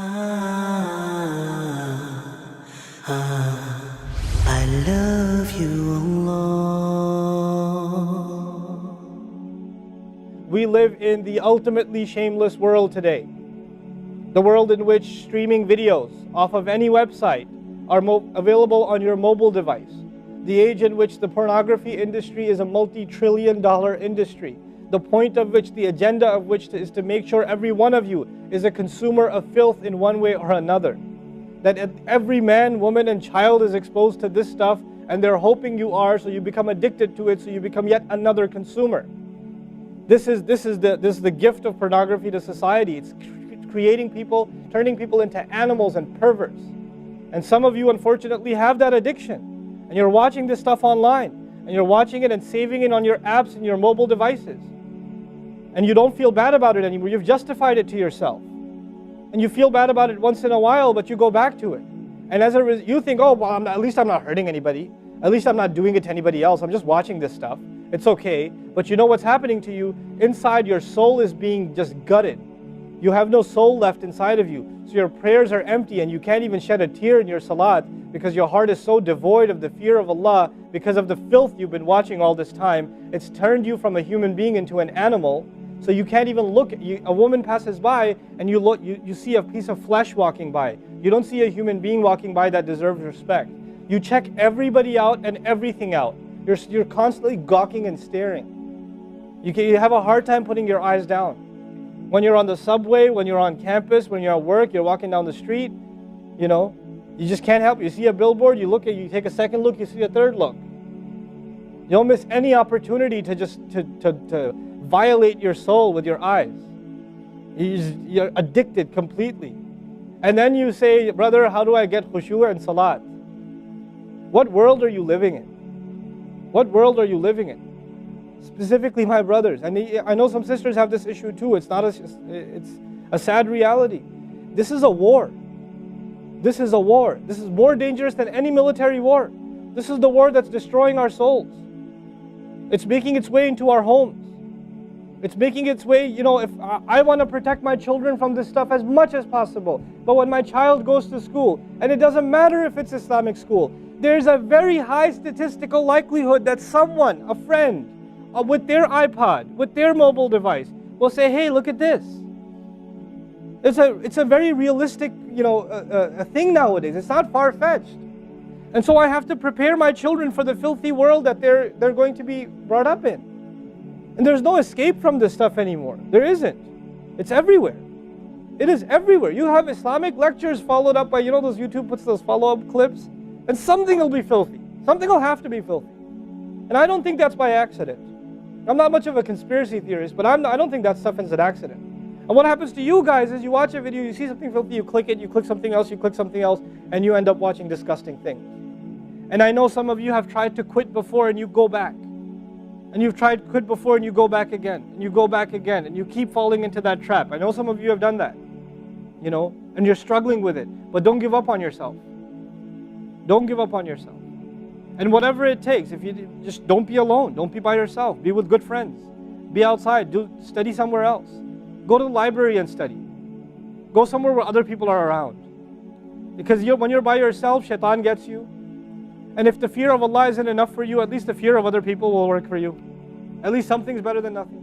I love you, Allah. We live in the ultimately shameless world today. The world in which streaming videos off of any website are available on your mobile device. The age in which the pornography industry is a multi-trillion-dollar industry. The point of which, the agenda of which is to make sure every one of you is a consumer of filth in one way or another. That every man, woman, and child is exposed to this stuff, and they're hoping you are, so you become addicted to it, so you become yet another consumer. This is the gift of pornography to society. It's creating people, turning people into animals and perverts. And some of you, unfortunately, have that addiction. And you're watching this stuff online. And you're watching it and saving it on your apps and your mobile devices. And you don't feel bad about it anymore. You've justified it to yourself. And you feel bad about it once in a while, but you go back to it. And as a result, you think, oh, well, at least I'm not hurting anybody. At least I'm not doing it to anybody else. I'm just watching this stuff. It's okay. But you know what's happening to you? Inside, your soul is being just gutted. You have no soul left inside of you. So your prayers are empty and you can't even shed a tear in your salat because your heart is so devoid of the fear of Allah because of the filth you've been watching all this time. It's turned you from a human being into an animal. So you can't even look. A woman passes by and you look. You see a piece of flesh walking by. You don't see a human being walking by that deserves respect. You check everybody out and everything out. You're constantly gawking and staring. You have a hard time putting your eyes down. When you're on the subway, when you're on campus, when you're at work, you're walking down the street, you just can't help it. You see a billboard, you take a second look, you see a third look. You don't miss any opportunity to just to violate your soul with your eyes. You're addicted completely. And then you say, brother, how do I get khushu' and salat? What world are you living in? What world are you living in? Specifically my brothers. And I know some sisters have this issue too. It's a sad reality. This is a war. This is a war. This is more dangerous than any military war. This is the war that's destroying our souls. It's making its way into our homes. It's making its way, if I want to protect my children from this stuff as much as possible. But when my child goes to school, and it doesn't matter if it's Islamic school, there's a very high statistical likelihood that someone, a friend, with their iPod, with their mobile device, will say, hey, look at this. It's a very realistic, a thing nowadays. It's not far-fetched. And so I have to prepare my children for the filthy world that they're going to be brought up in. And there's no escape from this stuff anymore. There isn't. It's everywhere. It is everywhere. You have Islamic lectures followed up by, those YouTube puts those follow-up clips, and something will be filthy. Something will have to be filthy. And I don't think that's by accident. I'm not much of a conspiracy theorist, but I don't think that stuff is an accident. And what happens to you guys is you watch a video, you see something filthy, you click it, you click something else, and you end up watching disgusting things. And I know some of you have tried to quit before and you go back. And you've tried to quit before and you go back again. And you go back again. And you keep falling into that trap. I know some of you have done that. And you're struggling with it. But don't give up on yourself. Don't give up on yourself. And whatever it takes, if you just don't be alone. Don't be by yourself. Be with good friends. Be outside. Study somewhere else. Go to the library and study. Go somewhere where other people are around. Because when you're by yourself, shaitan gets you. And if the fear of Allah isn't enough for you, at least the fear of other people will work for you. At least something's better than nothing.